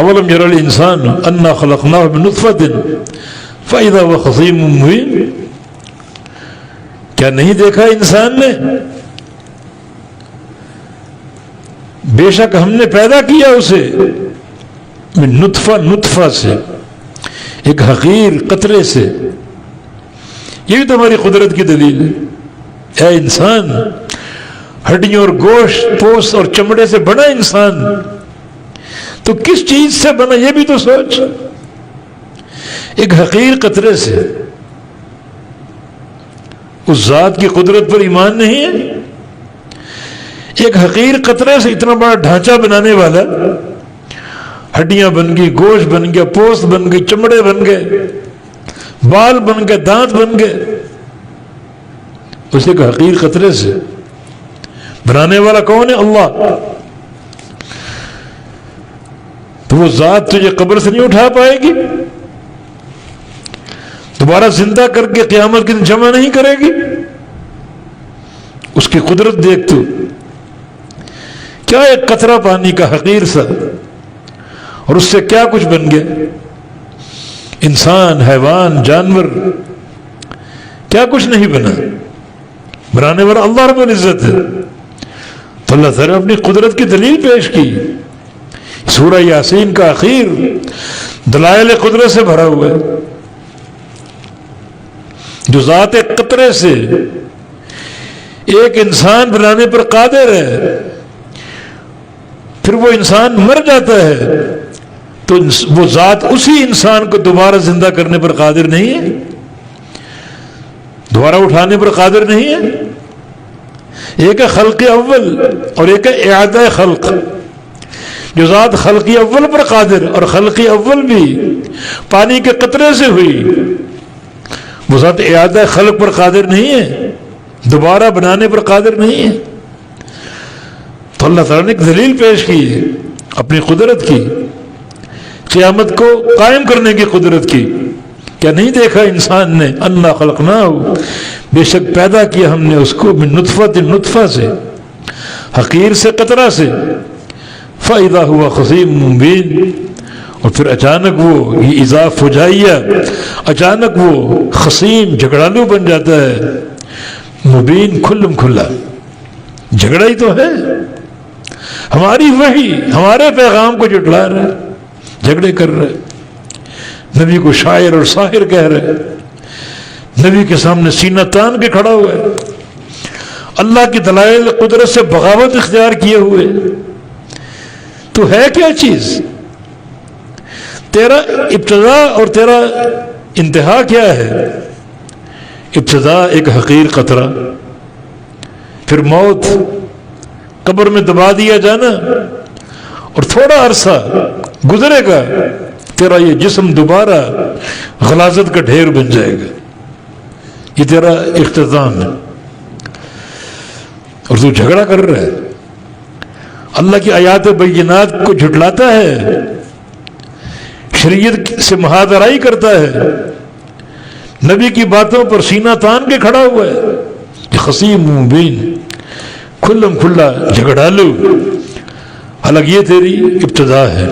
اولم یر الانسان انا خلقناه من نطفۃ فاذا هو خصیم مبین، کیا نہیں دیکھا انسان نے؟ بے شک ہم نے پیدا کیا اسے من نطفہ سے، ایک حقیر قطرے سے۔ یہ بھی تمہاری قدرت کی دلیل ہے۔ اے انسان، ہڈیوں اور گوشت پوست اور چمڑے سے بنا انسان، تو کس چیز سے بنا یہ بھی تو سوچ۔ ایک حقیر قطرے سے۔ اس ذات کی قدرت پر ایمان نہیں ہے؟ ایک حقیر قطرے سے اتنا بڑا ڈھانچہ بنانے والا، ہڈیاں بن گئی، گوشت بن گیا، پوست بن گئی، چمڑے بن گئے، بال بن گئے، دانت بن گئے، اس ایک حقیر قطرے سے۔ بنانے والا کون ہے؟ اللہ۔ تو وہ ذات تجھے قبر سے نہیں اٹھا پائے گی؟ دوبارہ زندہ کر کے قیامت کے دن جمع نہیں کرے گی؟ اس کی قدرت دیکھ تو، کیا ایک قطرہ پانی کا حقیر سا، اور اس سے کیا کچھ بن گیا، انسان، حیوان، جانور، کیا کچھ نہیں بنا۔ بنانے والا اللہ رب العزت ہے۔ تو اللہ تعالیٰ نے اپنی قدرت کی دلیل پیش کی۔ سورہ یاسین کا اخیر دلائل قدرت سے بھرا ہوا ہے، جو ذات قطرے سے ایک انسان بنانے پر قادر ہے، پھر وہ انسان مر جاتا ہے تو وہ ذات اسی انسان کو دوبارہ زندہ کرنے پر قادر نہیں ہے، دوبارہ اٹھانے پر قادر نہیں ہے۔ ایک ہے خلق اول اور ایک ہے اعادہ خلق۔ جو ذات خلق اول پر قادر، اور خلق اول بھی پانی کے قطرے سے ہوئی، وہ ذات اعادہ خلق پر قادر نہیں ہے، دوبارہ بنانے پر قادر نہیں ہے۔ تو اللہ تعالیٰ نے ایک دلیل پیش کی ہے اپنی قدرت کی، قیامت کو قائم کرنے کی قدرت کی۔ کیا نہیں دیکھا انسان نے؟ انا خلقناہ، بے شک پیدا کیا ہم نے اس کو، من نطفہ سے، حقیر سے، قطرہ سے، فَإِذَا هُوَ خَصِيمٌ مُّبِينٌ، اور پھر اچانک وہ، یہ اضاف فجائیہ، اچانک وہ خصیم، جھگڑالو بن جاتا ہے، مبین، کھلم کھلا۔ جھگڑا ہی تو ہے، ہماری وحی ہمارے پیغام کو جھٹلا رہے، جھگڑے کر رہے، نبی کو شاعر اور ساحر کہہ رہے، نبی کے سامنے سینہ تان کے کھڑا ہوا ہے، اللہ کی دلائل قدرت سے بغاوت اختیار کیے ہوئے۔ تو ہے کیا چیز؟ تیرا ابتدا اور تیرا انتہا کیا ہے؟ ابتدا ایک حقیر قطرہ، پھر موت، قبر میں دبا دیا جانا، اور تھوڑا عرصہ گزرے گا تیرا یہ جسم دوبارہ غلاظت کا ڈھیر بن جائے گا۔ یہ تیرا اختتام ہے، اور تو جھگڑا کر رہا ہے، اللہ کی آیات بینات کو جھٹلاتا ہے، شریعت سے مہادرائی کرتا ہے، نبی کی باتوں پر سینہ تان کے کھڑا ہوا ہے۔ یہ خصیم مبین، کھلم کھلا جھگڑالو، حالانکہ یہ تیری ابتدا ہے۔